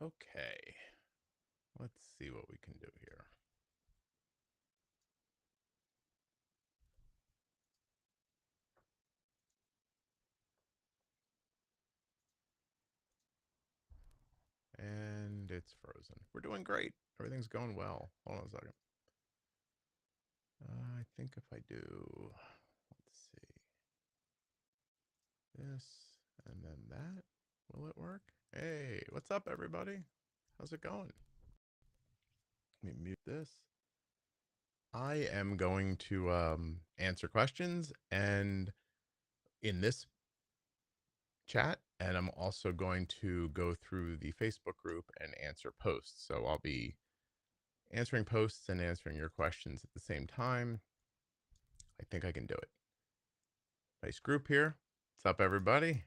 Okay, let's see what we can do here. And it's frozen. We're doing great. Everything's going well. Hold on a second. I think if I do, let's see, this and then that, will it work? Hey, what's up, everybody? How's it going? Let me mute this. I am going to answer questions and in this chat, and I'm also going to go through the Facebook group and answer posts. So I'll be answering posts and answering your questions at the same time. I think I can do it. Nice group here. What's up, everybody?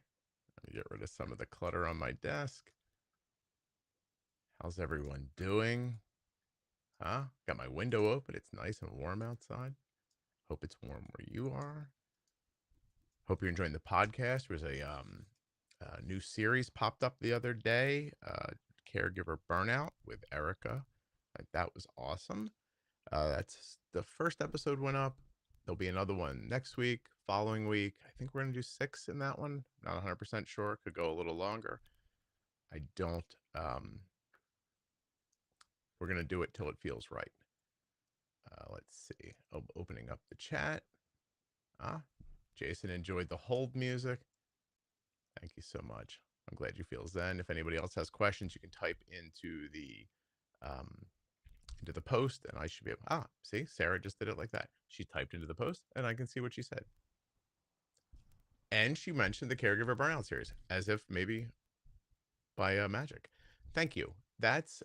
Let me get rid of some of the clutter on my desk. How's everyone doing? Huh? Got my window open. It's nice and warm outside. Hope it's warm where you are. Hope you're enjoying the podcast. There's a new series popped up the other day, Caregiver Burnout with Erica. That was awesome. That's the first episode went up. There'll be another one next week, following week. I think we're going to do 6 in that one. Not 100% sure. Could go a little longer. I don't, we're going to do it till it feels right. Let's see. Opening up the chat. Jason enjoyed the hold music. Thank you so much. I'm glad you feel zen. If anybody else has questions, you can type um, into the post, and I should be able. See, Sarah just did it like that. She typed into the post, and I can see what she said. And she mentioned the Caregiver Burnout series, as if maybe by magic. Thank you. That's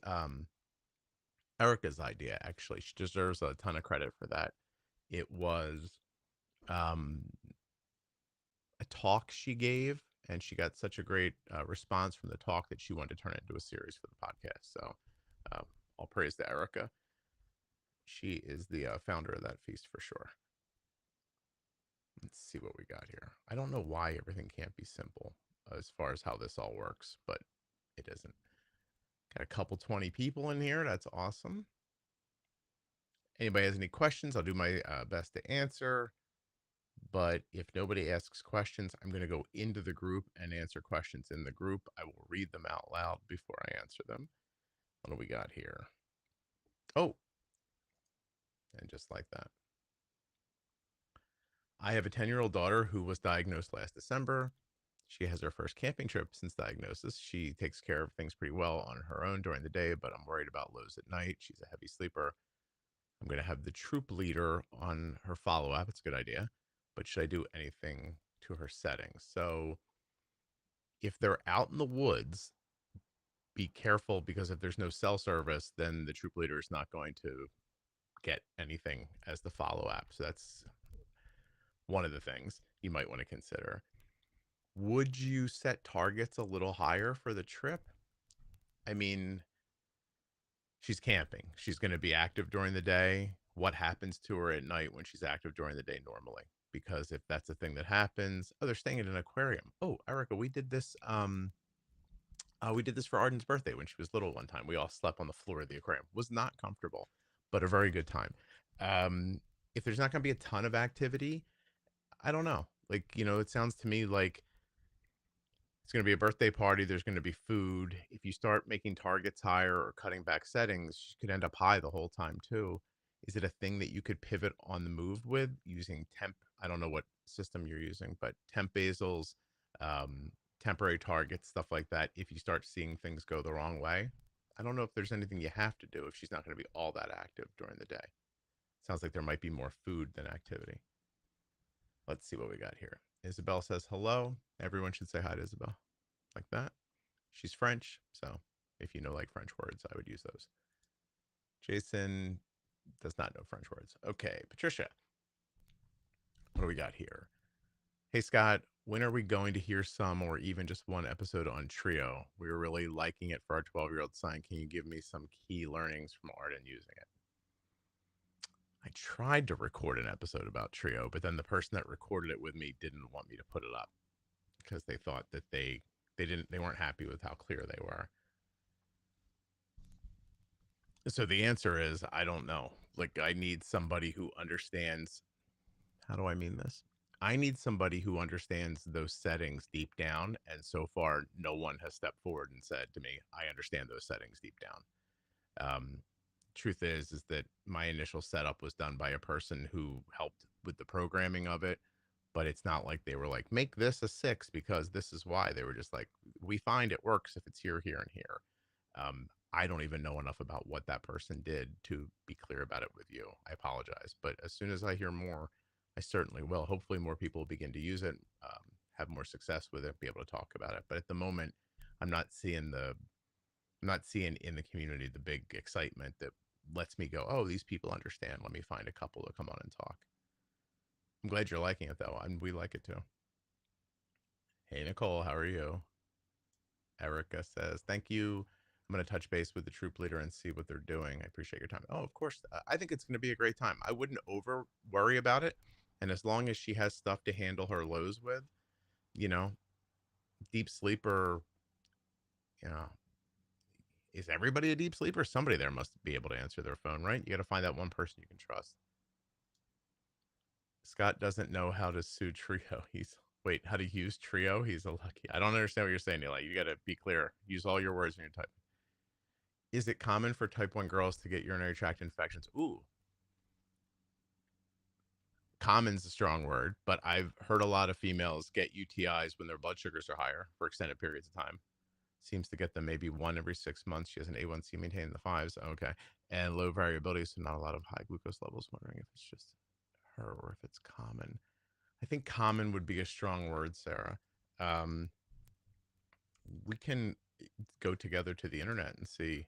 Erica's idea. Actually, she deserves a ton of credit for that. It was um, a talk she gave, and she got such a great response from the talk that she wanted to turn it into a series for the podcast. So, um, all praise to Erica. She is the founder of that feast for sure. Let's see what we got here. I don't know why everything can't be simple as far as how this all works, but it isn't. Got a couple 20 people in here. That's awesome. Anybody has any questions, I'll do my best to answer. But if nobody asks questions, I'm going to go into the group and answer questions in the group. I will read them out loud before I answer them. What do we got here? Oh, and just like that. I have a 10-year-old daughter who was diagnosed last December. She has her first camping trip since diagnosis. She takes care of things pretty well on her own during the day, but I'm worried about lows at night. She's a heavy sleeper. I'm going to have the troop leader on her follow up. It's a good idea. But should I do anything to her settings? So if they're out in the woods, be careful because if there's no cell service, then the troop leader is not going to get anything as the follow up. So that's one of the things you might want to consider. Would you set targets a little higher for the trip? I mean, she's camping. She's going to be active during the day. What happens to her at night when she's active during the day normally? Because if that's a thing that happens, they're staying at an aquarium. Oh, Erica, we did this. We did this for Arden's birthday when she was little one time. We all slept on the floor of the aquarium. Was not comfortable, but a very good time. Um, if there's not going to be a ton of activity, I don't know. Like, it sounds to me like it's going to be a birthday party. There's going to be food. If you start making targets higher or cutting back settings, you could end up high the whole time too. Is it a thing that you could pivot on the move with using temp? I don't know what system you're using, but temp basals, um, temporary targets, stuff like that. If you start seeing things go the wrong way, I don't know if there's anything you have to do if she's not going to be all that active during the day. Sounds like there might be more food than activity. Let's see what we got here. Isabel says hello. Everyone should say hi to Isabel like that. She's French, so if you know like French words, I would use those. Jason does not know French words. Okay, Patricia, what do we got here? Hey, Scott, when are we going to hear some or even just one episode on Trio? We were really liking it for our 12-year-old son. Can you give me some key learnings from Arden using it? I tried to record an episode about Trio, but then the person that recorded it with me didn't want me to put it up because they thought that they weren't happy with how clear they were. So the answer is I don't know. Like, I need somebody who understands. How do I mean this? I need somebody who understands those settings deep down. And so far, no one has stepped forward and said to me, I understand those settings deep down. Um, Truth is that my initial setup was done by a person who helped with the programming of it, but it's not like they were like, make this a 6 because this is why. They were just like, we find it works if it's here, here, and here. I don't even know enough about what that person did to be clear about it with you. I apologize, but as soon as I hear more, I certainly will. Hopefully, more people will begin to use it, have more success with it, be able to talk about it. But at the moment, I'm not seeing the I'm not seeing in the community the big excitement that lets me go, oh, these people understand. Let me find a couple to come on and talk. I'm glad you're liking it though, and we like it too. Hey Nicole, how are you? Erica says, thank you. I'm going to touch base with the troop leader and see what they're doing. I appreciate your time. Oh, of course. I think it's going to be a great time. I wouldn't over worry about it. And as long as she has stuff to handle her lows with, you know, deep sleeper, you know, is everybody a deep sleeper? Somebody there must be able to answer their phone, right? You got to find that one person you can trust. Scott doesn't know how to sue Trio. Wait, how to use Trio? He's a lucky. I don't understand what you're saying, Eli. You got to be clear. Use all your words when you're typing. Is it common for type 1 girls to get urinary tract infections? Ooh, common's a strong word, but I've heard a lot of females get UTIs when their blood sugars are higher for extended periods of time. Seems to get them maybe one every 6 months. She has an A1C maintained in the fives. Okay. And low variability, so not a lot of high glucose levels. Wondering if it's just her or if it's common. I think common would be a strong word, Sarah. Um, we can go together to the internet and see.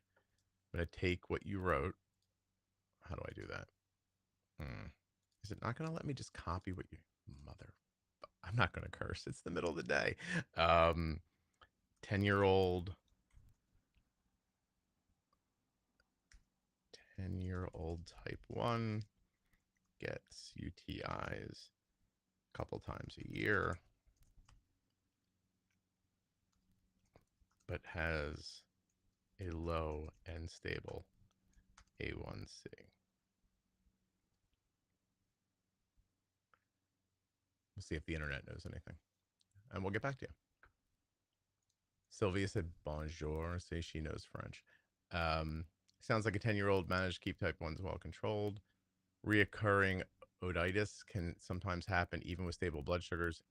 I'm going to take what you wrote. How do I do that? Is it not going to let me just copy what you mother? I'm not going to curse. It's the middle of the day. 10-year-old type 1 gets UTIs a couple times a year, but has a low and stable A1C. We'll see if the internet knows anything. And we'll get back to you. Sylvia said bonjour, say she knows French. Sounds like a 10-year-old managed to keep type 1s well controlled. Reoccurring otitis can sometimes happen even with stable blood sugars,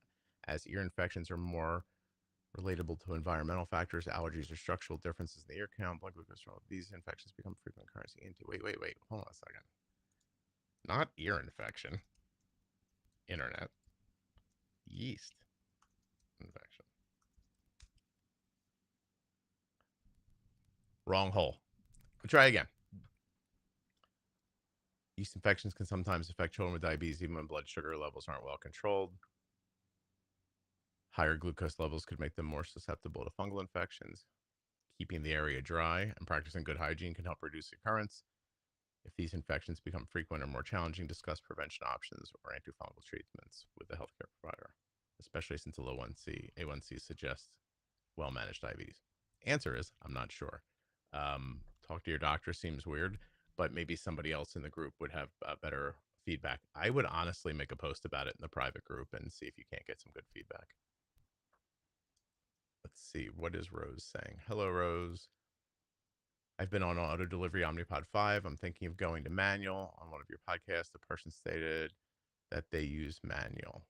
as ear infections are more relatable to environmental factors, allergies, or structural differences in the ear count, blood glucose. These infections become frequent occurrence. Wait. Hold on a second. Not ear infection. Internet. Yeast infection. Wrong hole. We'll try again. Yeast infections can sometimes affect children with diabetes even when blood sugar levels aren't well controlled. Higher glucose levels could make them more susceptible to fungal infections. Keeping the area dry and practicing good hygiene can help reduce occurrence. If these infections become frequent or more challenging, discuss prevention options or antifungal treatments with the healthcare provider, especially since a low A1C suggests well-managed diabetes. Answer is, I'm not sure. Talk to your doctor seems weird, but maybe somebody else in the group would have better feedback. I would honestly make a post about it in the private group and see if you can't get some good feedback. Let's see. What is Rose saying? Hello, Rose. I've been on auto delivery Omnipod 5. I'm thinking of going to manual. On one of your podcasts, the person stated that they use manual.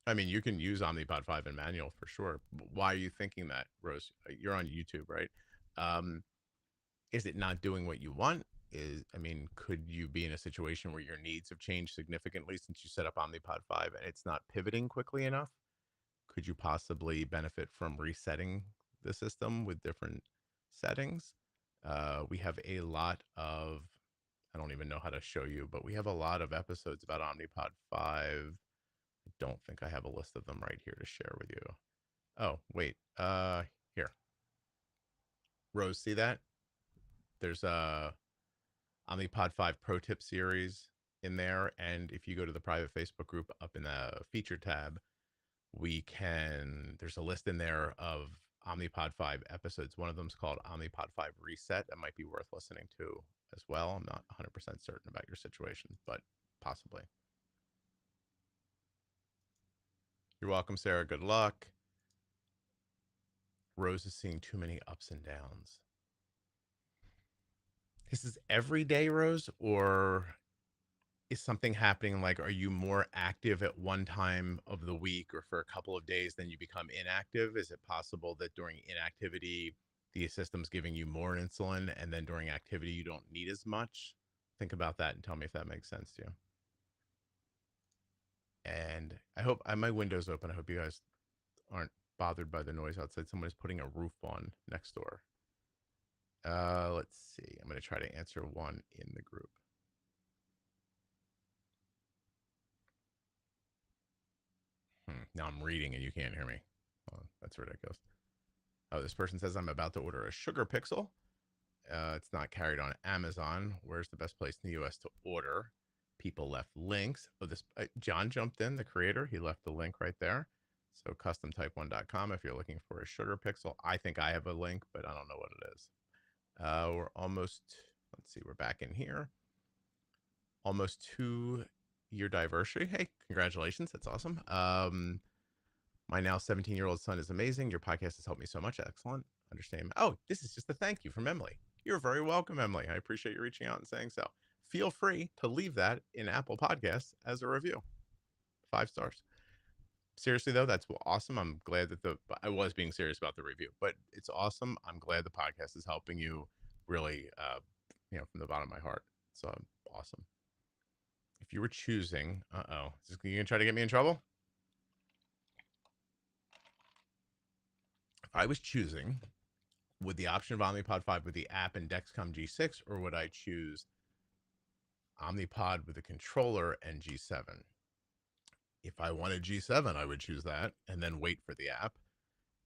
I mean, you can use Omnipod 5 in manual for sure. Why are you thinking that, Rose? You're on YouTube, right? Is it not doing what you want? Could you be in a situation where your needs have changed significantly since you set up Omnipod 5 and it's not pivoting quickly enough? Could you possibly benefit from resetting the system with different settings? We have a lot of, I don't even know how to show you, but we have a lot of episodes about Omnipod 5. I don't think I have a list of them right here to share with you. Oh, wait. Here. Rose, see that? There's a Omnipod 5 Pro Tip series in there. And if you go to the private Facebook group up in the feature tab, there's a list in there of Omnipod 5 episodes. One of them is called Omnipod 5 Reset. That might be worth listening to as well. I'm not 100% certain about your situation, but possibly. You're welcome, Sarah. Good luck. Rose is seeing too many ups and downs. This is every day, Rose, or is something happening? Like, are you more active at one time of the week or for a couple of days, then you become inactive? Is it possible that during inactivity, the system's giving you more insulin, and then during activity, you don't need as much? Think about that and tell me if that makes sense to you. And I hope my window's open. I hope you guys aren't bothered by the noise outside. Someone is putting a roof on next door. Let's see. I'm going to try to answer one in the group. Now I'm reading and you can't hear me. Oh, that's ridiculous. Oh, this person says I'm about to order a sugar pixel. It's not carried on Amazon. Where's the best place in the U.S. to order? People left links. Oh, this John jumped in, the creator. He left the link right there. So customtype1.com if you're looking for a sugar pixel. I think I have a link, but I don't know what it is. We're almost, let's see, we're back in here. Almost 2-year anniversary. Hey, congratulations. That's awesome. My now 17-year-old son is amazing. Your podcast has helped me so much. Excellent. Understand. Oh, this is just a thank you from Emily. You're very welcome, Emily. I appreciate you reaching out and saying so. Feel free to leave that in Apple Podcasts as a review. 5 stars. Seriously, though, that's awesome. I'm glad that I was being serious about the review, but it's awesome. I'm glad the podcast is helping you really, from the bottom of my heart. So awesome. If you were choosing, is you going to try to get me in trouble? If I was choosing, would the option of Omnipod 5 with the app and Dexcom G6, or would I choose Omnipod with the controller and G7? If I wanted G7, I would choose that and then wait for the app.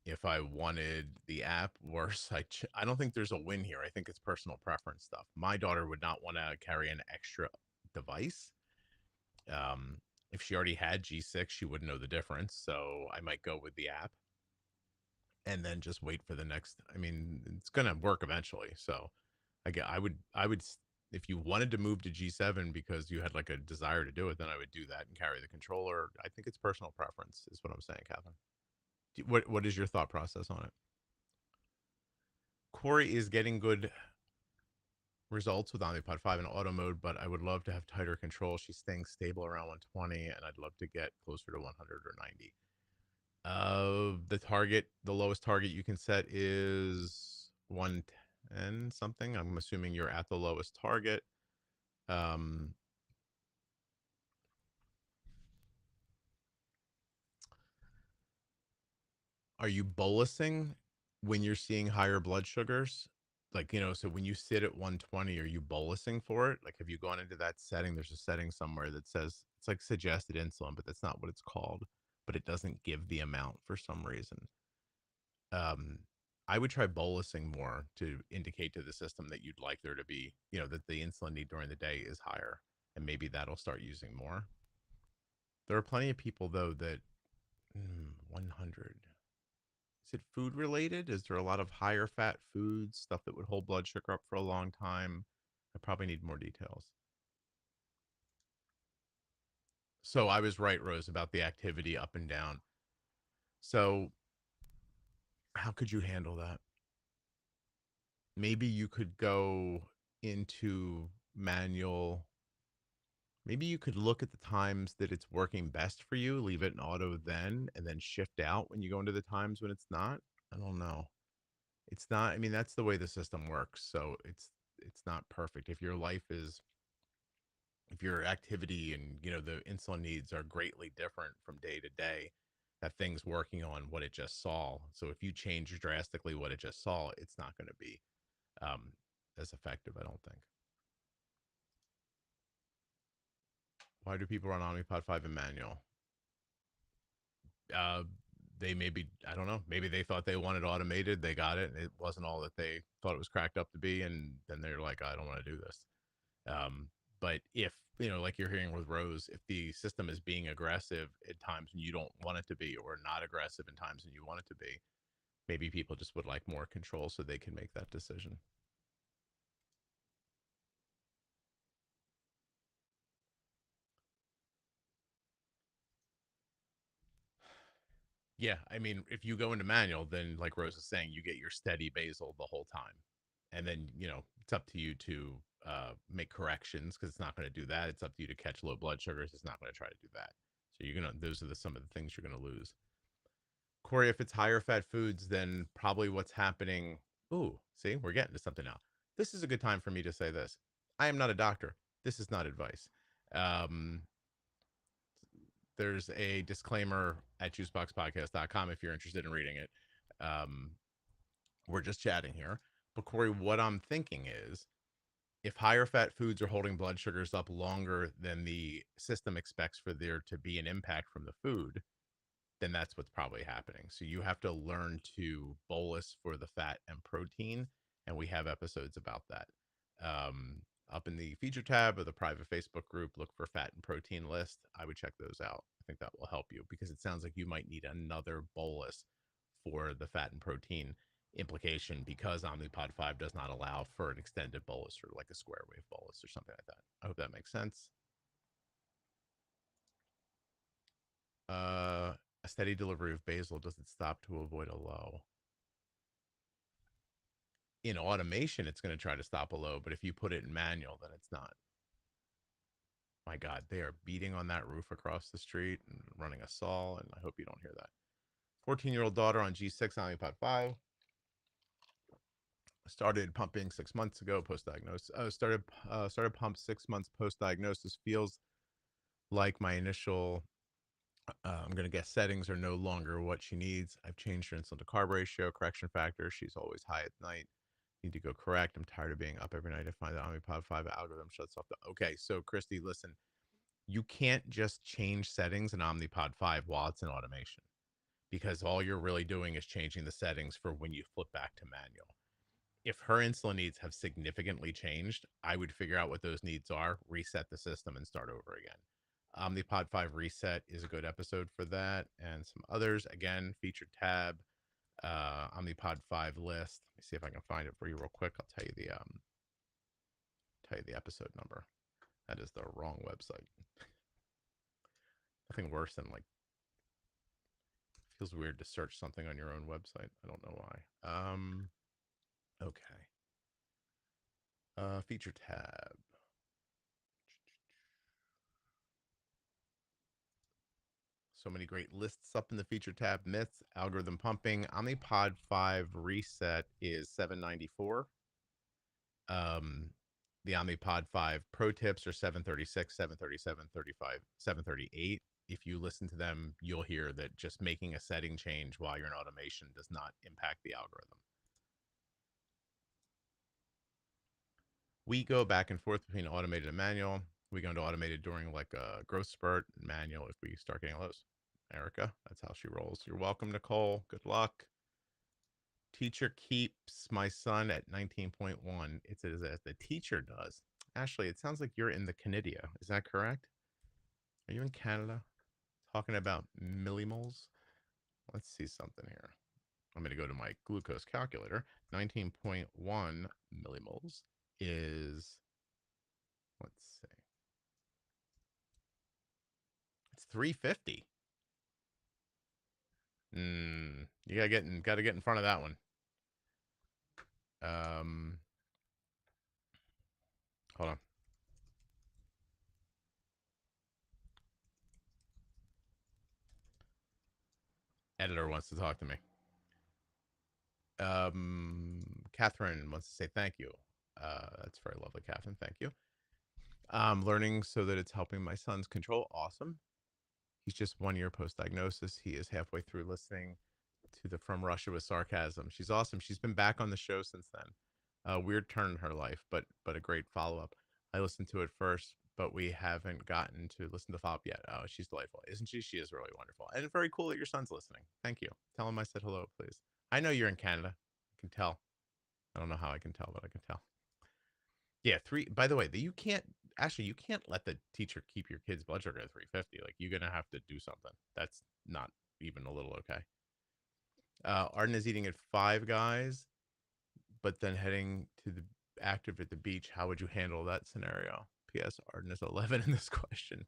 If I wanted the app, worse, I don't think there's a win here. I think it's personal preference stuff. My daughter would not want to carry an extra device. If she already had G6, she wouldn't know the difference. So I might go with the app and then just wait for the next. I mean, it's going to work eventually. So again, I would, if you wanted to move to G7 because you had like a desire to do it, then I would do that and carry the controller. I think it's personal preference, is what I'm saying, Catherine. What is your thought process on it? Corey is getting good results with Omnipod 5 in auto mode, but I would love to have tighter control. She's staying stable around 120, and I'd love to get closer to 100 or 90. The lowest target you can set is 110 something. I'm assuming you're at the lowest target. Um, are you bolusing when you're seeing higher blood sugars? Like, so when you sit at 120, are you bolusing for it? Like, have you gone into that setting? There's a setting somewhere that says it's like suggested insulin, but that's not what it's called. But it doesn't give the amount for some reason. Um, I would try bolusing more to indicate to the system that you'd like there to be, that the insulin need during the day is higher, and maybe that'll start using more. There are plenty of people though that 100. Is it food related? Is there a lot of higher fat foods, stuff that would hold blood sugar up for a long time? I probably need more details. So I was right, Rose, about the activity up and down. So how could you handle that? Maybe you could go into manual. Maybe you could look at the times that it's working best for you, leave it in auto then, and then shift out when you go into the times when it's not. I don't know. It's not, I mean, that's the way the system works. So it's not perfect. If your activity and, the insulin needs are greatly different from day to day, that thing's working on what it just saw. So if you change drastically what it just saw, it's not going to be um, as effective, I don't think. Why do people run Omnipod 5 in manual? Uh, they maybe, I don't know, maybe they thought they wanted automated. They got it. And it wasn't all that they thought it was cracked up to be. And then they're like, I don't want to do this. But if, like you're hearing with Rose, if the system is being aggressive at times when you don't want it to be, or not aggressive in times when you want it to be, maybe people just would like more control so they can make that decision. Yeah, I mean, if you go into manual, then like Rose is saying, you get your steady basal the whole time, and then it's up to you to make corrections because it's not going to do that. It's up to you to catch low blood sugars. It's not going to try to do that. So you're gonna those are some of the things you're gonna lose. Corey, if it's higher fat foods, then probably what's happening. Ooh, see, we're getting to something now. This is a good time for me to say this. I am not a doctor. This is not advice. Um, there's a disclaimer at juiceboxpodcast.com if you're interested in reading it. Um, we're just chatting here. But Corey, what I'm thinking is if higher fat foods are holding blood sugars up longer than the system expects for there to be an impact from the food, then that's what's probably happening. So you have to learn to bolus for the fat and protein. And we have episodes about that. Um, Up in the feature tab of the private Facebook group, look for fat and protein list. I would check those out. I think that will help you because it sounds like you might need another bolus for the fat and protein implication because Omnipod 5 does not allow for an extended bolus or like a square wave bolus or something like that. I hope that makes sense. A steady delivery of basal doesn't stop to avoid a low. In automation, it's going to try to stop a low, but if you put it in manual, then it's not. My God, they are beating on that roof across the street and running a saw, and I hope you don't hear that. 14-year-old daughter on G6 Omnipod 5. Started pumping 6 months ago post diagnosis. Started pump 6 months post diagnosis. Feels like my initial I'm going to guess settings are no longer what she needs. I've changed her insulin to carb ratio, correction factor. She's always high at night. Need to go correct. I'm tired of being up every night to find the Omnipod 5 algorithm shuts off the. Okay, so Christy, listen, you can't just change settings in Omnipod 5 while it's in automation because all you're really doing is changing the settings for when you flip back to manual. If her insulin needs have significantly changed, I would figure out what those needs are, reset the system, and start over again. Omnipod 5 Reset is a good episode for that, and some others. Again, featured tab, Omnipod 5 list. Let me see if I can find it for you real quick. I'll tell you the episode number. That is the wrong website. Nothing worse than like feels weird to search something on your own website. I don't know why. Okay. Feature tab. So many great lists up in the feature tab. Myths, algorithm pumping. Omnipod 5 Reset is 794. Um, the Omnipod 5 Pro Tips are 736, 737, 35, 738. If you listen to them, you'll hear that just making a setting change while you're in automation does not impact the algorithm. We go back and forth between automated and manual. We go into automated during like a growth spurt, manual if we start getting lows. Erica, that's how she rolls. You're welcome, Nicole. Good luck. Teacher keeps my son at 19.1. It's as the teacher does. Ashley, it sounds like you're in the Canada. Is that correct? Are you in Canada? Talking about millimoles? Let's see something here. I'm going to go to my glucose calculator. 19.1 millimoles is, let's see, it's 350. You got to get in front of that one. Hold on. Editor wants to talk to me. Catherine wants to say thank you. That's very lovely, Catherine. Thank you. Learning so that it's helping my son's control. Awesome. He's just 1 year post diagnosis. He is halfway through listening to the From Russia with Sarcasm. She's awesome. She's been back on the show since then. A weird turn in her life, but a great follow up. I listened to it first, but we haven't gotten to listen to follow up yet. Oh, she's delightful, isn't she? She is really wonderful, and very cool that your son's listening. Thank you. Tell him I said hello, please. I know you're in Canada. I can tell. I don't know how I can tell, but I can tell. Yeah, three. By the way, you can't actually you can't let the teacher keep your kid's blood sugar at 350. Like you're gonna have to do something. That's not even a little okay. Arden is eating at Five Guys, but then heading to the active at the beach. How would you handle that scenario? P.S. Arden is 11 in this question.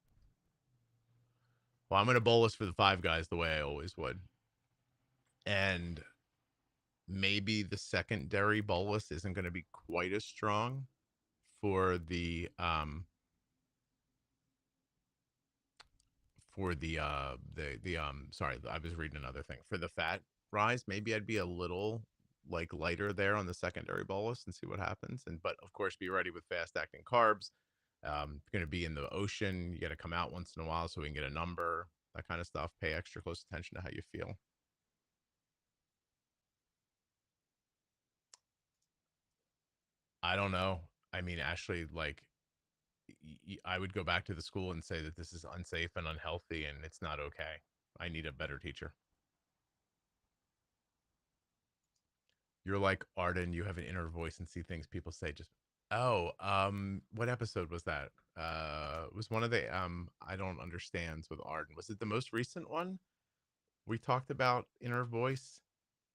Well, I'm gonna bolus for the Five Guys the way I always would. And maybe the secondary bolus isn't going to be quite as strong for the sorry, I was reading another thing. For the fat rise, maybe I'd be a little like lighter there on the secondary bolus and see what happens. And but of course be ready with fast acting carbs. Going to be in the ocean. You got to come out once in a while so we can get a number, that kind of stuff. Pay extra close attention to how you feel. I don't know. I mean, Ashley, like I would go back to the school and say that this is unsafe and unhealthy and it's not okay. I need a better teacher. You're like Arden, you have an inner voice and see things people say just oh, what episode was that? It was one of the I don't understands with Arden. Was it the most recent one? We talked about inner voice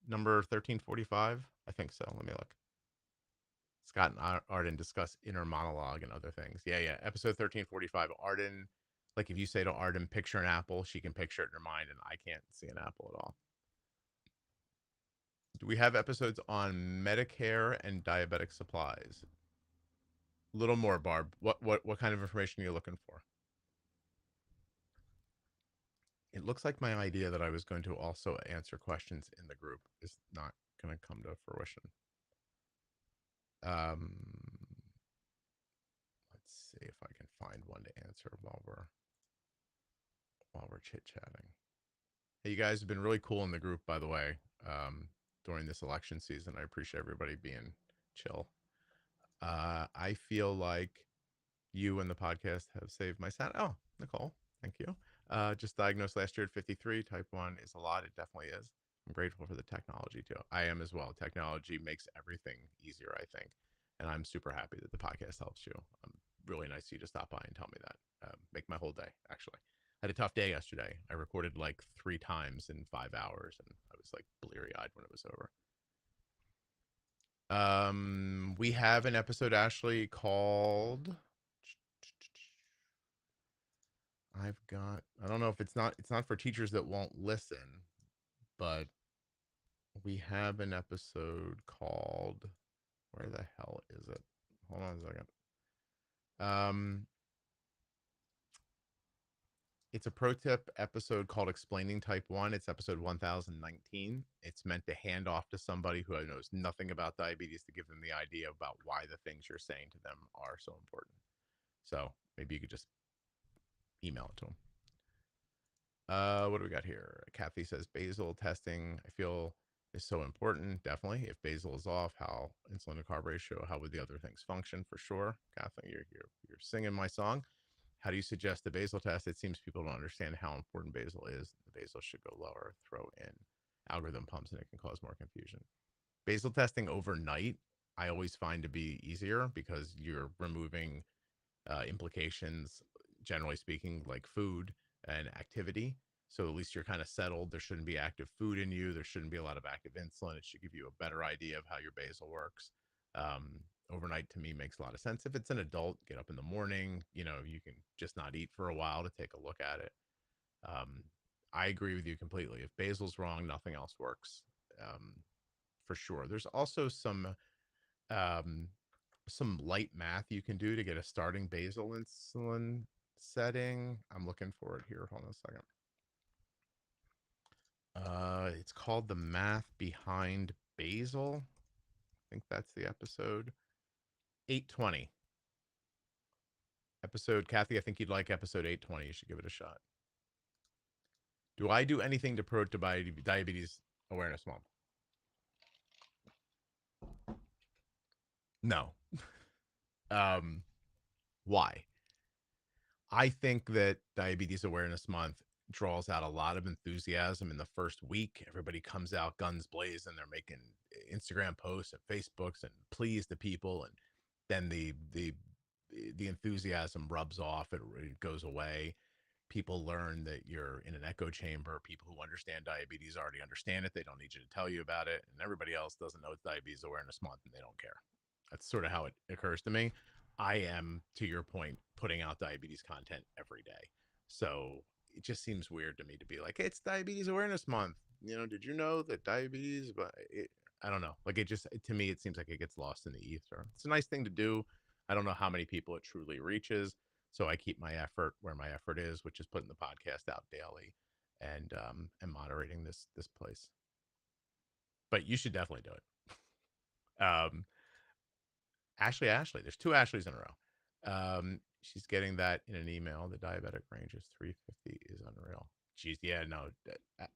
number 1345. I think so. Let me look. Scott and Arden discuss inner monologue and other things. Yeah, yeah. Episode 1345. Arden, like if you say to Arden, picture an apple, she can picture it in her mind, and I can't see an apple at all. Do we have episodes on Medicare and diabetic supplies? A little more, Barb. What kind of information are you looking for? It looks like my idea that I was going to also answer questions in the group is not going to come to fruition. Um, let's see if I can find one to answer while we're chit chatting. Hey, you guys have been really cool in the group, by the way, during this election season. I appreciate everybody being chill. I feel like you and the podcast have saved my son. Oh, Nicole, thank you. Just diagnosed last year at 53. Type 1 is a lot. It definitely is. I'm grateful for the technology too. I am as well. Technology makes everything easier, I think. And I'm super happy that the podcast helps you. Really nice of you to stop by and tell me that. Make my whole day, actually. I had a tough day yesterday. I recorded like 3 times in 5 hours and I was like bleary eyed when it was over. We have an episode, Ashley, called I don't know if it's not for teachers that won't listen, but we have an episode called where the hell is it? Hold on a second. Um it's a pro tip episode called Explaining Type 1. It's episode 1019. It's meant to hand off to somebody who knows nothing about diabetes to give them the idea about why the things you're saying to them are so important. So maybe you could just email it to them. What do we got here? Kathy says basal testing, I feel, is so important. Definitely. If basal is off, how insulin to carb ratio, how would the other things function for sure? Kathy, you're singing my song. How do you suggest the basal test? It seems people don't understand how important basal is. The basal should go lower, throw in algorithm pumps, and it can cause more confusion. Basal testing overnight, I always find to be easier because you're removing implications, generally speaking, like food and activity. So at least you're kind of settled. There shouldn't be active food in you. There shouldn't be a lot of active insulin. It should give you a better idea of how your basal works. Overnight to me makes a lot of sense. If it's an adult, get up in the morning. You can just not eat for a while to take a look at it. Um, I agree with you completely. If basal's wrong, nothing else works. For sure. There's also um, some light math you can do to get a starting basal insulin setting. I'm looking for it here. Hold on a second. It's called The Math Behind Basal. I think that's the episode. 820. Episode, Kathy, I think you'd like episode 820. You should give it a shot. Do I do anything to promote diabetes awareness month? No. Why? I think that Diabetes Awareness Month draws out a lot of enthusiasm in the first week. Everybody comes out guns blazing. They're making Instagram posts and Facebooks and pleas to people, and then the enthusiasm rubs off. It goes away. People learn that you're in an echo chamber. People who understand diabetes already understand it. They don't need you to tell you about it, and everybody else doesn't know it's Diabetes Awareness Month, and they don't care. That's sort of how it occurs to me. I am, to your point, putting out diabetes content every day. So it just seems weird to me to be like, it's Diabetes Awareness Month. did you know that diabetes, but I don't know. Like it just, to me, it seems like it gets lost in the ether. It's a nice thing to do. I don't know how many people it truly reaches. So I keep my effort where my effort is, which is putting the podcast out daily and moderating this place. But you should definitely do it. Ashley, there's two Ashleys in a row. She's getting that in an email. The diabetic range is 350 is unreal. Jeez, yeah, no,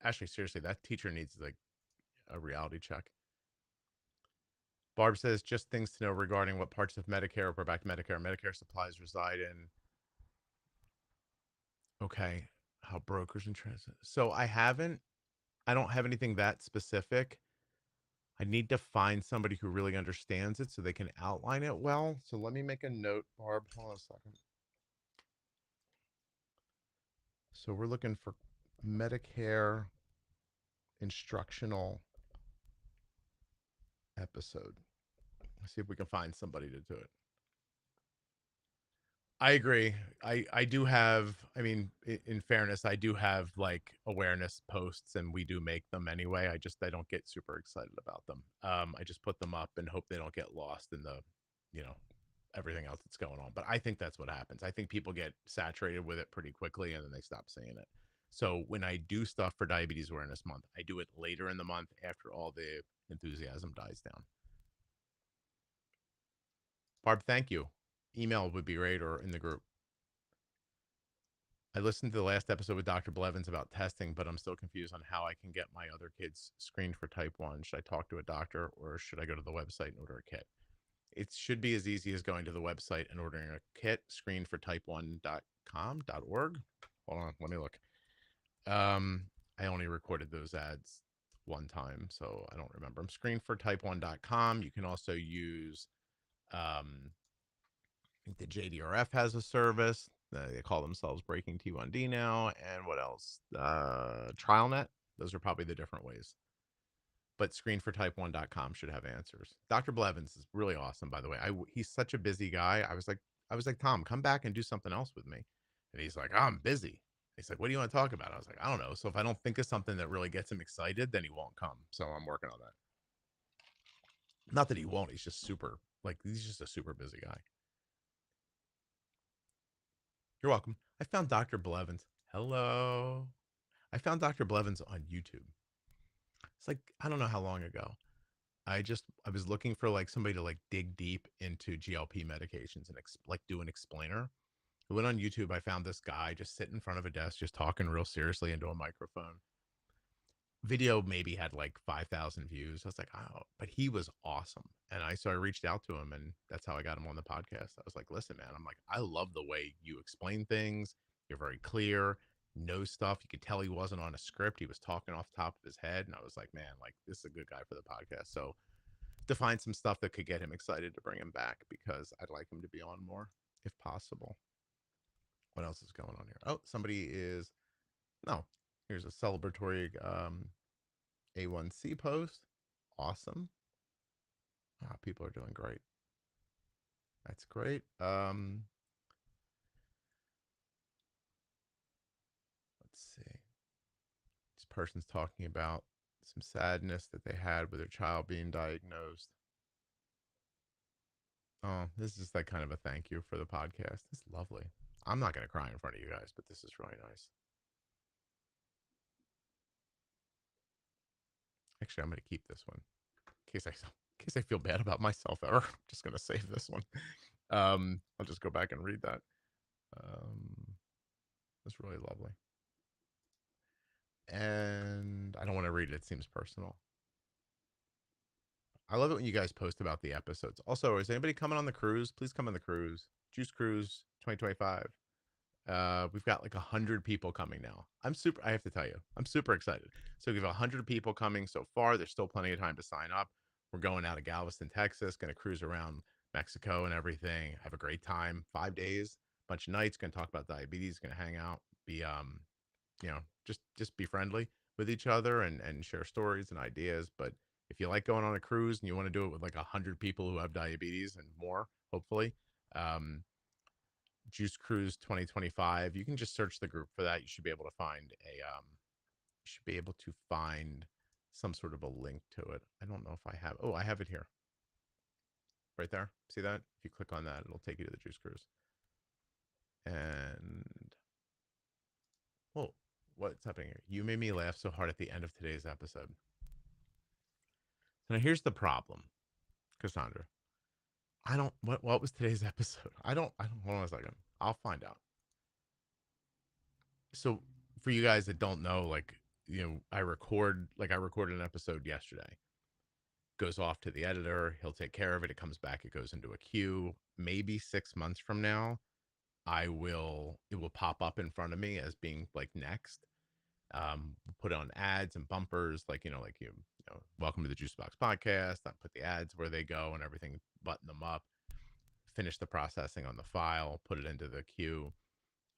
Ashley, seriously, that teacher needs like a reality check. Barb says just things to know regarding what parts of Medicare, we're back to Medicare supplies reside in. Okay, how brokers and transit. So I don't have anything that specific. I need to find somebody who really understands it so they can outline it well. So let me make a note, Barb. Hold on a second. So we're looking for Medicare instructional episode. Let's see if we can find somebody to do it. I agree. I do have. I mean, in fairness, I do have like awareness posts, and we do make them anyway. I don't get super excited about them. I just put them up and hope they don't get lost in the, you know, everything else that's going on. But I think that's what happens. I think people get saturated with it pretty quickly, and then they stop saying it. So when I do stuff for Diabetes Awareness Month, I do it later in the month after all the enthusiasm dies down. Barb, thank you. Email would be great or in the group. I listened to the last episode with Dr. Blevins about testing, but I'm still confused on how I can get my other kids screened for type 1. Should I talk to a doctor or should I go to the website and order a kit? It should be as easy as going to the website and ordering a kit, screened for type1.com.org. Hold on, let me look. I only recorded those ads one time, so I don't remember. I'm screened for type1.com. You can also use um, I think the JDRF has a service. They call themselves Breaking T1D now. And what else? TrialNet. Those are probably the different ways. But screenfortype1.com should have answers. Dr. Blevins is really awesome, by the way. He's such a busy guy. I was like, Tom, come back and do something else with me. And he's like, oh, I'm busy. He's like, what do you want to talk about? I was like, I don't know. So if I don't think of something that really gets him excited, then he won't come. So I'm working on that. Not that he won't. He's just super, like, he's just a super busy guy. You're welcome. I found Dr. Blevins. Hello. I found Dr. Blevins on YouTube. It's like, I don't know how long ago. I was looking for like somebody to like dig deep into GLP medications and like do an explainer. I went on YouTube. I found this guy just sitting in front of a desk, just talking real seriously into a microphone. Video maybe had like 5,000 views. I was like, oh, but he was awesome. And I reached out to him and that's how I got him on the podcast. I was like, listen, man, I'm like, I love the way you explain things. You're very clear, know stuff. You could tell he wasn't on a script. He was talking off the top of his head. And I was like, man, like this is a good guy for the podcast. So to find some stuff that could get him excited to bring him back because I'd like him to be on more if possible. What else is going on here? Oh, somebody is, no, here's a celebratory A1C post. Awesome. People are doing great. That's great. Let's see. This person's talking about some sadness that they had with their child being diagnosed. Oh, this is like kind of a thank you for the podcast. It's lovely. I'm not going to cry in front of you guys, but this is really nice. Actually, I'm going to keep this one in case I feel bad about myself ever. I'm just going to save this one. I'll just go back and read that. It's really lovely. And I don't want to read it. It seems personal. I love it when you guys post about the episodes. Also, is anybody coming on the cruise? Please come on the cruise. Juice Cruise 2025. We've got like 100 people coming now. I have to tell you, I'm super excited. So we have 100 people coming so far. There's still plenty of time to sign up. We're going out of Galveston, Texas, going to cruise around Mexico and everything. Have a great time. 5 days, bunch of nights. Going to talk about diabetes. Going to hang out. Be just be friendly with each other and share stories and ideas. But if you like going on a cruise and you want to do it with like 100 people who have diabetes and more, hopefully, um, Juice Cruise 2025. You can just search the group for that. You should be able to find You should be able to find some sort of a link to it. I don't know if I have. Oh, I have it here. Right there. See that? If you click on that, it'll take you to the Juice Cruise. And oh, what's happening here? You made me laugh so hard at the end of today's episode. Now here's the problem, Cassandra. I don't. What was today's episode? I don't. Hold on a second. I'll find out. So for you guys that don't know, like I recorded an episode yesterday. Goes off to the editor. He'll take care of it. It comes back. It goes into a queue. Maybe 6 months from now, it will pop up in front of me as being like next. Put on ads and bumpers, welcome to the Juice Box podcast. I put the ads where they go and everything, button them up, finish the processing on the file, put it into the queue.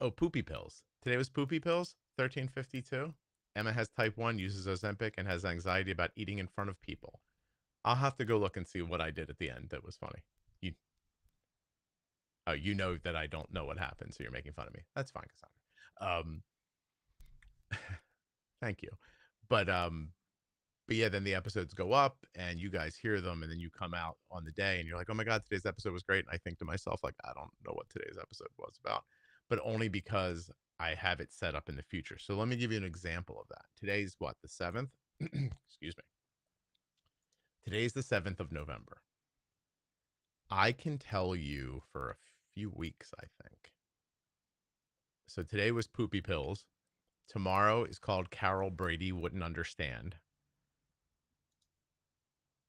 Oh, poopy pills. Today was poopy pills, 1352. Emma has type 1, uses Ozempic, and has anxiety about eating in front of people. I'll have to go look and see what I did at the end that was funny. You, you know that I don't know what happened, so you're making fun of me. That's fine, Cassandra. Thank you. But yeah, then the episodes go up and you guys hear them, and then you come out on the day and you're like, oh my God, today's episode was great. And I think to myself, like, I don't know what today's episode was about, but only because I have it set up in the future. So let me give you an example of that. Today's what, the 7th? Excuse me. Today's the 7th of November. I can tell you for a few weeks, I think. So today was Poopy Pills. Tomorrow is called Carol Brady Wouldn't Understand.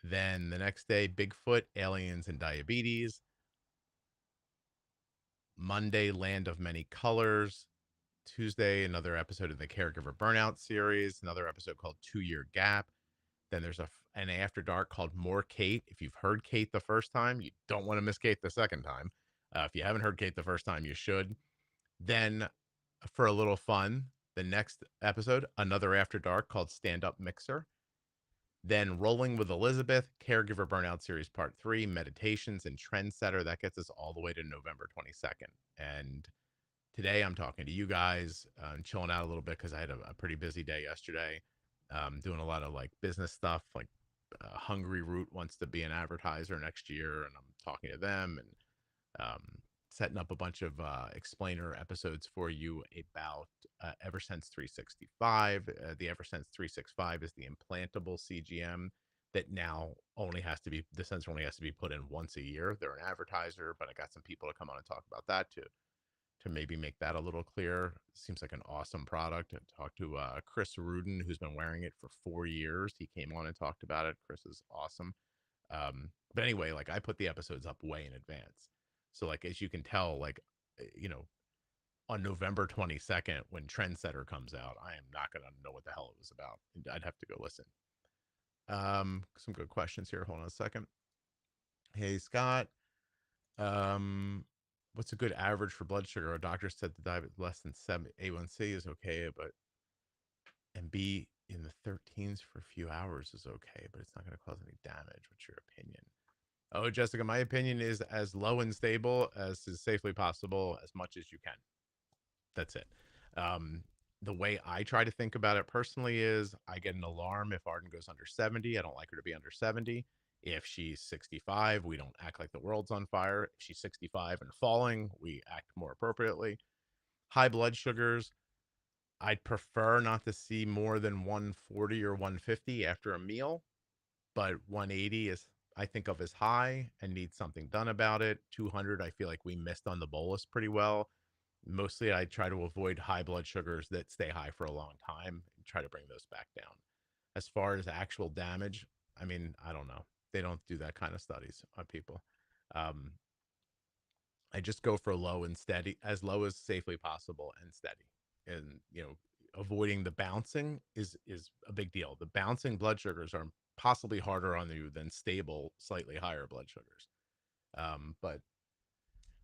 Then the next day, Bigfoot, Aliens, and Diabetes. Monday, Land of Many Colors. Tuesday, another episode of the Caregiver Burnout series, another episode called 2 Year Gap. Then there's an After Dark called More Kate. If you've heard Kate the first time, you don't want to miss Kate the second time. If you haven't heard Kate the first time, you should. Then, for a little fun, the next episode, another After Dark called Stand Up Mixer. Then Rolling with Elizabeth, Caregiver Burnout Series Part 3, Meditations, and Trendsetter. That gets us all the way to November 22nd. And today I'm talking to you guys, chilling out a little bit because I had a pretty busy day yesterday, doing a lot of like business stuff. Like Hungry Root wants to be an advertiser next year, and I'm talking to them and setting up a bunch of explainer episodes for you about Eversense 365. The Eversense 365 is the implantable CGM that now the sensor only has to be put in once a year. They're an advertiser, but I got some people to come on and talk about that too, to maybe make that a little clearer. Seems like an awesome product. I talked to Chris Rudin, who's been wearing it for 4 years. He came on and talked about it. Chris is awesome. But anyway, like I put the episodes up way in advance. So like, as you can tell, like, on November 22nd, when Trendsetter comes out, I am not going to know what the hell it was about. I'd have to go listen. Some good questions here. Hold on a second. Hey, Scott. What's a good average for blood sugar? Our doctor said to diet less than 7 A1C is okay, but and be in the 13s for a few hours is okay, but it's not going to cause any damage. What's your opinion? Oh, Jessica, my opinion is as low and stable as is safely possible, as much as you can. That's it. The way I try to think about it personally is I get an alarm if Arden goes under 70. I don't like her to be under 70. If she's 65, we don't act like the world's on fire. If she's 65 and falling, we act more appropriately. High blood sugars, I'd prefer not to see more than 140 or 150 after a meal, but 180 is, I think, of as high and needs something done about it. 200, I feel like we missed on the bolus pretty well. Mostly, I try to avoid high blood sugars that stay high for a long time and try to bring those back down. As far as actual damage, I mean, I don't know. They don't do that kind of studies on people. Um, I just go for low and steady, as low as safely possible and steady. And avoiding the bouncing is a big deal. The bouncing blood sugars are possibly harder on you than stable, slightly higher blood sugars. But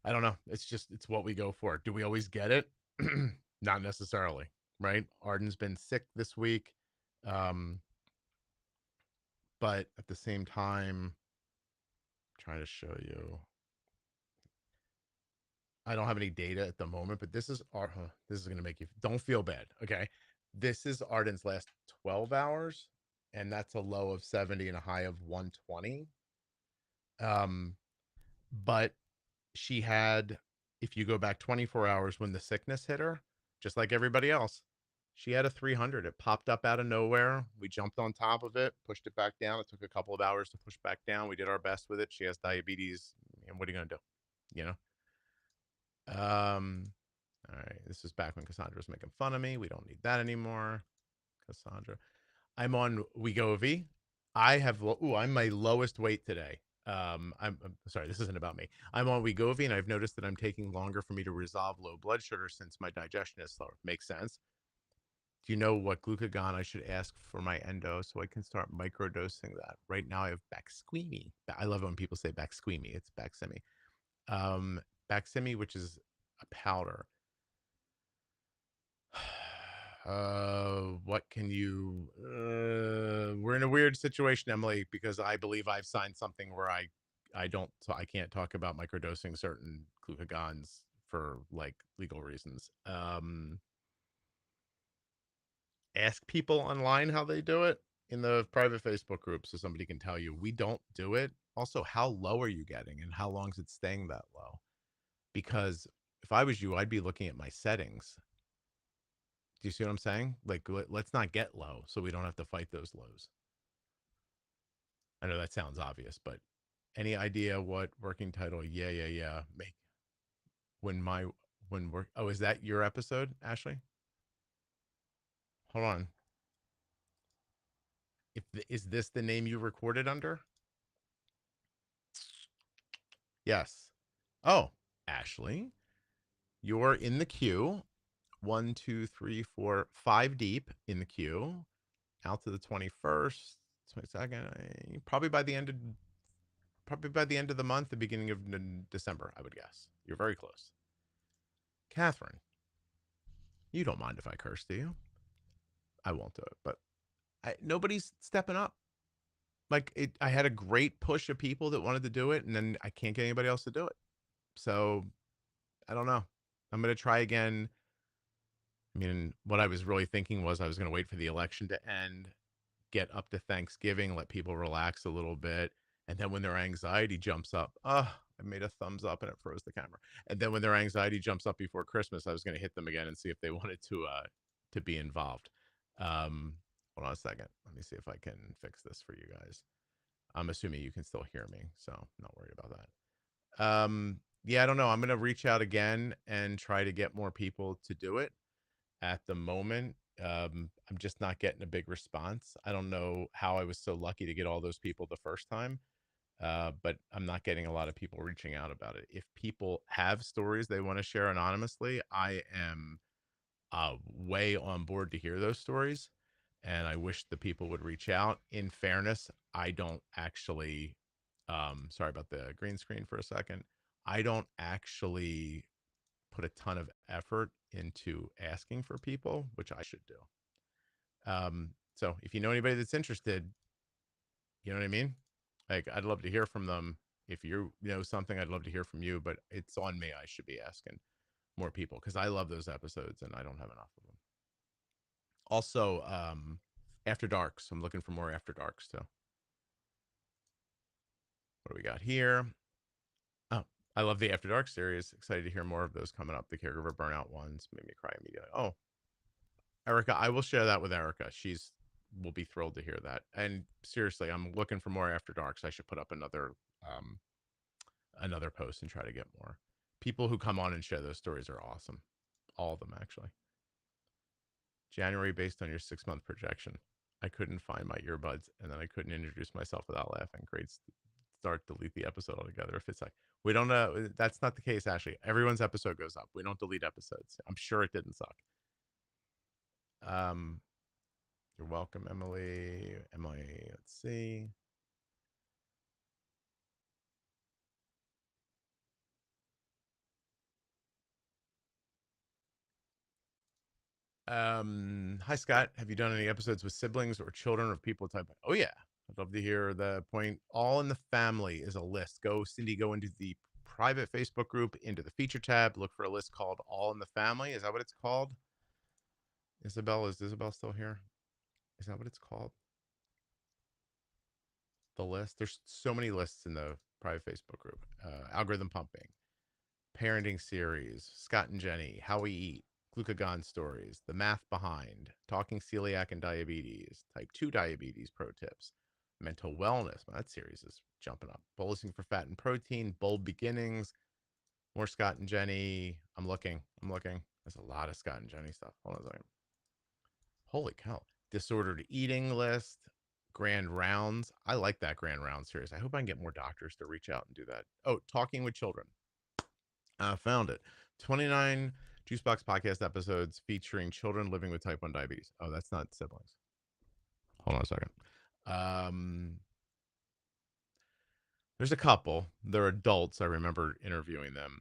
I don't know. It's what we go for. Do we always get it? Not necessarily, right? Arden's been sick this week. But at the same time, trying to show you, I don't have any data at the moment, but this is going to make you, don't feel bad. Okay. This is Arden's last 12 hours, and that's a low of 70 and a high of 120. Um, but she had, if you go back 24 hours when the sickness hit her, just like everybody else, she had a 300. It popped up out of nowhere. We jumped on top of it, pushed it back down. It took a couple of hours to push back down. We did our best with it. She has diabetes. And what are you going to do? You know? All right. This is back when Cassandra was making fun of me. We don't need that anymore. Cassandra. I'm on Wegovy. I'm my lowest weight today. I'm sorry, this isn't about me. I'm on Wegovy, and I've noticed that I'm taking longer for me to resolve low blood sugar since my digestion is slower. Makes sense. Do you know what glucagon I should ask for my endo so I can start microdosing that? Right now I have Baqsimi. I love when people say Baqsimi. It's Baqsimi. Baqsimi, which is a powder. What can you we're in a weird situation, Emily, because I believe I've signed something where I can't talk about microdosing certain glucagons for like legal reasons. Ask people online how they do it in the private Facebook group so somebody can tell you. We don't do it. Also, how low are you getting and how long is it staying that low? Because if I was you, I'd be looking at my settings. Do you see what I'm saying? Like, let's not get low so we don't have to fight those lows. I know that sounds obvious, but any idea what working title? Yeah. Make when my when work. Oh, is that your episode, Ashley? Hold on. Is this the name you recorded under? Yes. Oh, Ashley, you're in the queue. 1, 2, 3, 4, 5 deep in the queue. Out to the 21st, 22nd. Probably by the end of the month, the beginning of December, I would guess. You're very close. Catherine, you don't mind if I curse, do you? I won't do it, but nobody's stepping up. Like I had a great push of people that wanted to do it, and then I can't get anybody else to do it. So I don't know. I'm gonna try again. I mean, what I was really thinking was I was gonna wait for the election to end, get up to Thanksgiving, let people relax a little bit, and then when their anxiety jumps up, I made a thumbs up and it froze the camera. And then when their anxiety jumps up before Christmas, I was going to hit them again and see if they wanted to be involved. Hold on a second. Let me see if I can fix this for you guys. I'm assuming you can still hear me, so I'm not worried about that. Yeah, I don't know. I'm going to reach out again and try to get more people to do it. At the moment, I'm just not getting a big response. I don't know how I was so lucky to get all those people the first time, but I'm not getting a lot of people reaching out about it. If people have stories they want to share anonymously, I am way on board to hear those stories. And I wish the people would reach out. In fairness, I don't actually, sorry about the green screen for a second. I don't actually put a ton of effort into asking for people, which I should do. So if you know anybody that's interested, you know what I mean? Like, I'd love to hear from them. If you know something, I'd love to hear from you, but it's on me. I should be asking more people because I love those episodes and I don't have enough of them. Also, After Darks. I'm looking for more After Darks too. What do we got here? Oh, I love the After Dark series. Excited to hear more of those coming up. The caregiver burnout ones made me cry immediately. Oh, Erica, I will share that with Erica. She's will be thrilled to hear that. And seriously, I'm looking for more After Darks. I should put up another post and try to get more. People who come on and share those stories are awesome. All of them actually. January based on your 6 month projection. I couldn't find my earbuds and then I couldn't introduce myself without laughing. Great start, delete the episode altogether if it's like we don't know. That's not the case, Ashley. Everyone's episode goes up. We don't delete episodes. I'm sure it didn't suck. Um, you're welcome, Emily. Emily, let's see. Hi Scott. Have you done any episodes with siblings or children of people type? Oh yeah, I'd love to hear the point. All in the Family is a list. Cindy, go into the private Facebook group, into the feature tab, look for a list called All in the Family. Is that what it's called? Isabel, is Isabel still here? Is that what it's called? The list? There's so many lists in the private Facebook group. Algorithm pumping, parenting series, Scott and Jenny, how we eat, glucagon stories, the math behind, talking celiac and diabetes, type 2 diabetes pro tips, mental wellness. Well, that series is jumping up. Bolusing for fat and protein, bold beginnings, more Scott and Jenny. I'm looking. I'm looking. There's a lot of Scott and Jenny stuff. Hold on a second. Holy cow. Disordered eating list, grand rounds. I like that grand round series. I hope I can get more doctors to reach out and do that. Oh, talking with children. Found it. 29 Juicebox podcast episodes featuring children living with type 1 diabetes. Oh, that's not siblings. Hold on a second. Um, there's a couple. They're adults. I remember interviewing them.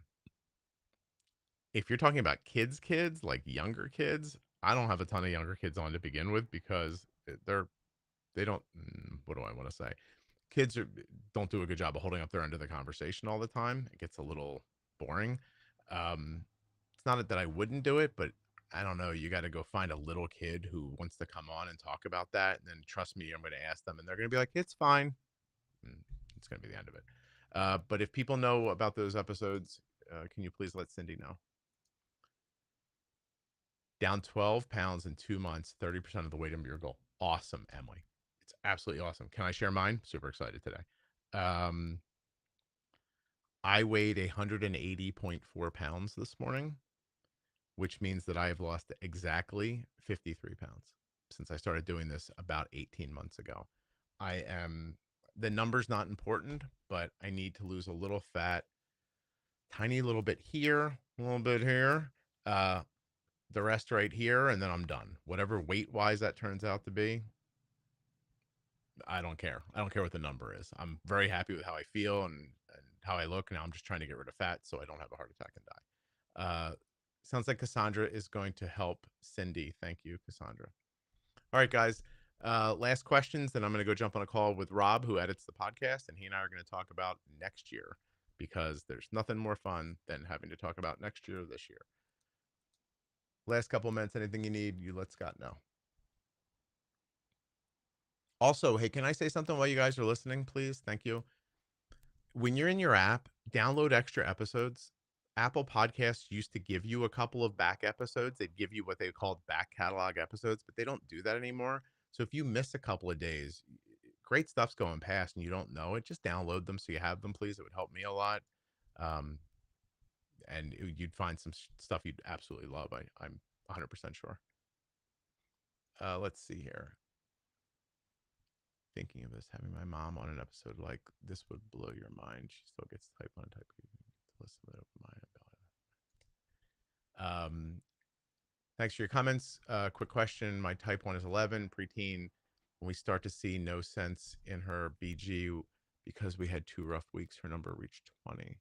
If you're talking about kids, like younger kids, I don't have a ton of younger kids on to begin with because they don't. What do I want to say? Kids don't do a good job of holding up their end of the conversation all the time. It gets a little boring. Um, it's not that I wouldn't do it, but I don't know. You got to go find a little kid who wants to come on and talk about that, and then trust me, I'm going to ask them, and they're going to be like, "It's fine." And it's going to be the end of it. But if people know about those episodes, can you please let Cindy know? Down 12 pounds in 2 months, 30% of the weight of your goal. Awesome, Emily. It's absolutely awesome. Can I share mine? Super excited today. Um, I weighed 180.4 pounds this morning, which means that I have lost exactly 53 pounds since I started doing this about 18 months ago. The number's not important, but I need to lose a little fat, tiny little bit here, a little bit here, uh, the rest right here, and then I'm done. Whatever weight wise that turns out to be, I don't care. I don't care what the number is. I'm very happy with how I feel and how I look. Now I'm just trying to get rid of fat so I don't have a heart attack and die. Sounds like Cassandra is going to help Cindy. Thank you, Cassandra. All right, guys. Last questions. Then I'm going to go jump on a call with Rob, who edits the podcast, and he and I are going to talk about next year because there's nothing more fun than having to talk about next year or this year. Last couple of minutes. Anything you need, you let Scott know. Also, hey, can I say something while you guys are listening, please? Thank you. When you're in your app, download extra episodes. Apple Podcasts used to give you a couple of back episodes. They'd give you what they called back catalog episodes, but they don't do that anymore. So if you miss a couple of days, great stuff's going past and you don't know it, just download them so you have them, please. It would help me a lot. Um, and you'd find some stuff you'd absolutely love. I'm 100% sure. Let's see here. Thinking of this, having my mom on an episode like this would blow your mind. She still gets type 1 type 2 to listen with open mind about it. Thanks for your comments. Quick question. My type 1 is 11, preteen. When we start to see no sense in her BG because we had 2 rough weeks, her number reached 20.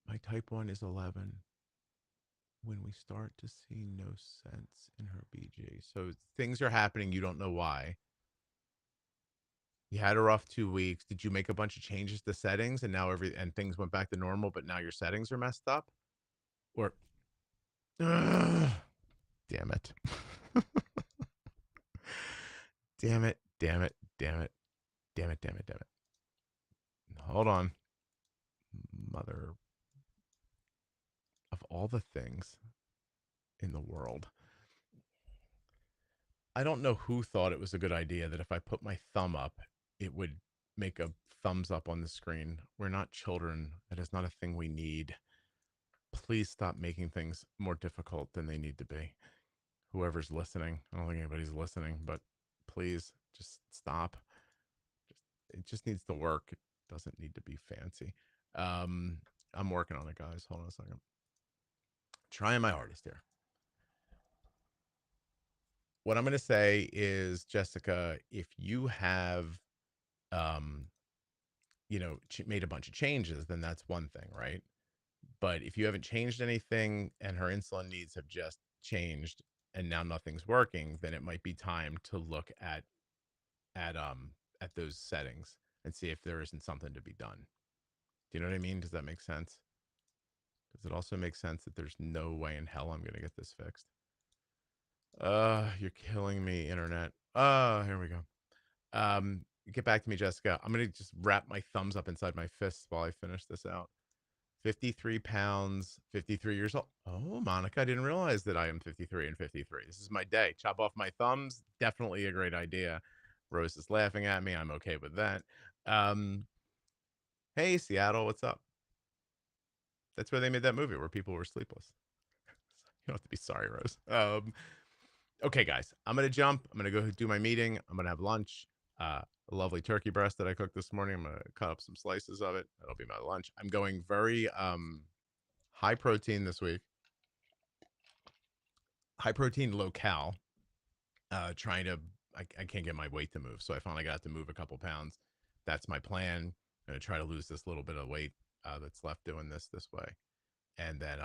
My type 1 is 11. When we start to see no sense in her BG. So things are happening. You don't know why. You had a rough 2 weeks. Did you make a bunch of changes to settings and now things went back to normal, but now your settings are messed up? Or damn it. Damn it, damn it, damn it, damn it, damn it, damn it. Hold on. Mother of all the things in the world. I don't know who thought it was a good idea that if I put my thumb up, it would make a thumbs up on the screen. We're not children. That is not a thing we need. Please stop making things more difficult than they need to be. Whoever's listening, I don't think anybody's listening, but please just stop. It just needs to work. It doesn't need to be fancy. I'm working on it, guys. Hold on a second. Trying my hardest here. What I'm going to say is, Jessica, if you have, um, made a bunch of changes, then that's one thing, right? But if you haven't changed anything and her insulin needs have just changed and now nothing's working, then it might be time to look at um at those settings and see if there isn't something to be done. Do you know what I mean? Does that make sense? Does it also make sense that there's no way in hell I'm going to get this fixed? You're killing me, internet. Here we go. Get back to me, Jessica. I'm going to just wrap my thumbs up inside my fists while I finish this out. 53 pounds, 53 years old. Oh, Monica, I didn't realize that I am 53 and 53. This is my day. Chop off my thumbs. Definitely a great idea. Rose is laughing at me. I'm okay with that. Um, hey, Seattle, what's up? That's where they made that movie where people were sleepless. You don't have to be sorry, Rose. Okay, guys, I'm gonna jump. I'm gonna go do my meeting. I'm gonna have lunch. A lovely turkey breast that I cooked this morning. I'm gonna cut up some slices of it. That'll be my lunch. I'm going very high protein this week. High protein, low cal. Trying to, I can't get my weight to move, so I finally got to move a couple pounds. That's my plan. I'm gonna try to lose this little bit of weight that's left doing this way, and then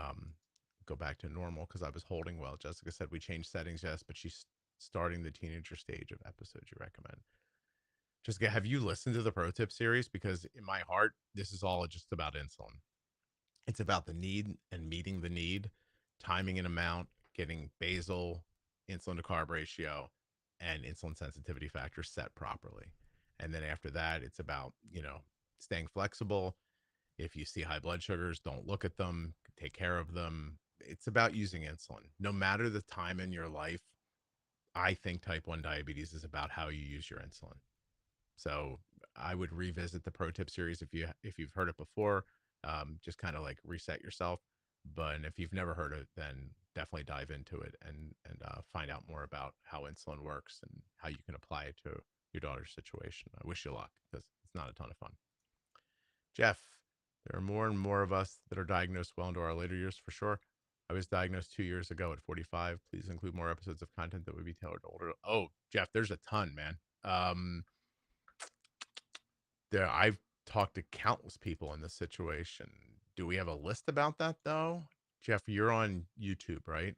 go back to normal because I was holding well. Jessica said we changed settings, yes, but she's starting the teenager stage of episodes you recommend. Jessica, have you listened to the pro tip series? Because in my heart, this is all just about insulin. It's about the need and meeting the need, timing and amount, getting basal insulin to carb ratio and insulin sensitivity factor set properly. And then after that, it's about, staying flexible. If you see high blood sugars, don't look at them, take care of them. It's about using insulin. No matter the time in your life, I think type 1 diabetes is about how you use your insulin. So I would revisit the pro tip series if you've heard it before, just kind of like reset yourself. But if you've never heard it, then definitely dive into it and find out more about how insulin works and how you can apply it to your daughter's situation. I wish you luck because it's not a ton of fun. Jeff, there are more and more of us that are diagnosed well into our later years for sure. I was diagnosed 2 years ago at 45. Please include more episodes of content that would be tailored to older. Oh, Jeff, there's a ton, man. I've talked to countless people in this situation. Do we have a list about that though? Jeff, you're on YouTube, right?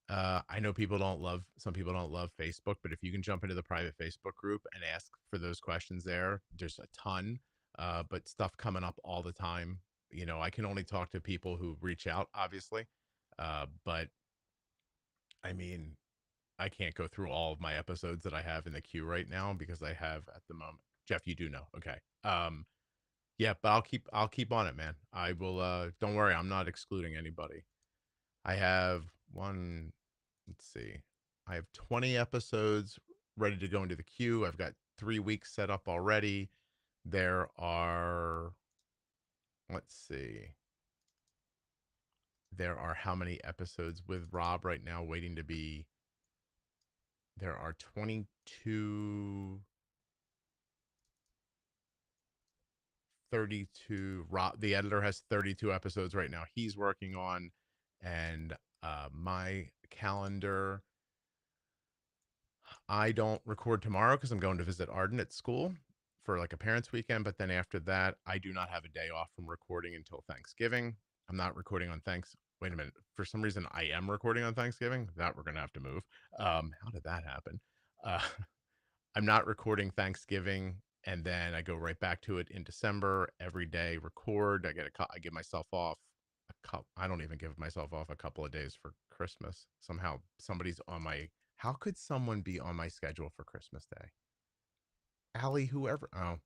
I know some people don't love Facebook, but if you can jump into the private Facebook group and ask for those questions there, there's a ton, but stuff coming up all the time. I can only talk to people who reach out, obviously. But I mean, I can't go through all of my episodes that I have in the queue right now because I have at the moment. Jeff, you do know. Okay. Yeah, but I'll keep on it, man. I will don't worry, I'm not excluding anybody. I have one, let's see. I have 20 episodes ready to go into the queue. I've got 3 weeks set up already. There are, let's see. There are how many episodes with Rob right now waiting to be, there are 22, 32. Rob, the editor, has 32 episodes right now he's working on, and my calendar, I don't record tomorrow because I'm going to visit Arden at school for like a parents' weekend. But then after that, I do not have a day off from recording until Thanksgiving. I'm not recording on Thanks. Wait a minute. For some reason, I am recording on Thanksgiving. That we're gonna have to move. How did that happen? Uh, I'm not recording Thanksgiving, and then I go right back to it in December. Every day, record. I give myself off a couple. I don't even give myself off a couple of days for Christmas. Somehow, somebody's on my. How could someone be on my schedule for Christmas Day? Allie, whoever. Oh,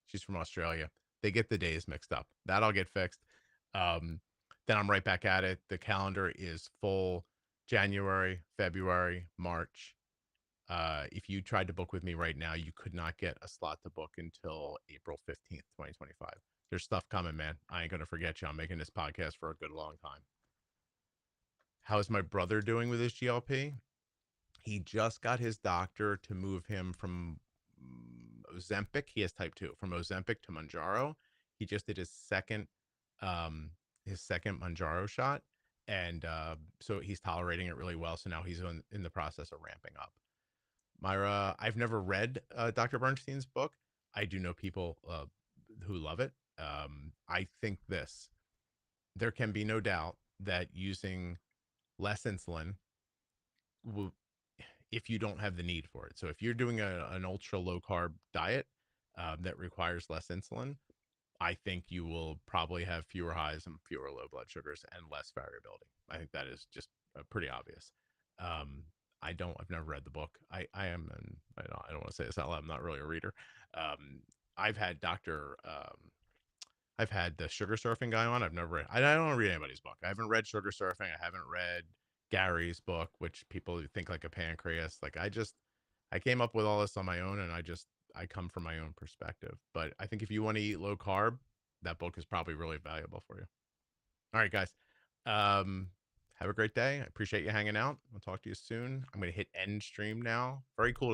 she's from Australia. They get the days mixed up. That'll get fixed. Um, then I'm right back at it. The calendar is full. January, February, March. If you tried to book with me right now, you could not get a slot to book until April 15th, 2025. There's stuff coming, man. I ain't going to forget you. I'm making this podcast for a good long time. How is my brother doing with his GLP? He just got his doctor to move him from Ozempic. He has type 2, from Ozempic to Manjaro. He just did his second Manjaro shot. And so he's tolerating it really well. So now he's in the process of ramping up. Myra, I've never read Dr. Bernstein's book. I do know people who love it. I think there can be no doubt that using less insulin will, if you don't have the need for it. So if you're doing an ultra low carb diet that requires less insulin, I think you will probably have fewer highs and fewer low blood sugars and less variability. I think that is just pretty obvious. Um, I've never read the book. I don't want to say this out loud. I'm not really a reader. Um, I've had I've had the sugar surfing guy on. I've never read, I don't read anybody's book. I haven't read sugar surfing. I haven't read Gary's book, which people think like a pancreas. Like I came up with all this on my own, and I come from my own perspective. But I think if you want to eat low carb, that book is probably really valuable for you. All right, guys. Um, have a great day. I appreciate you hanging out. I'll talk to you soon. I'm going to hit end stream now. Very cool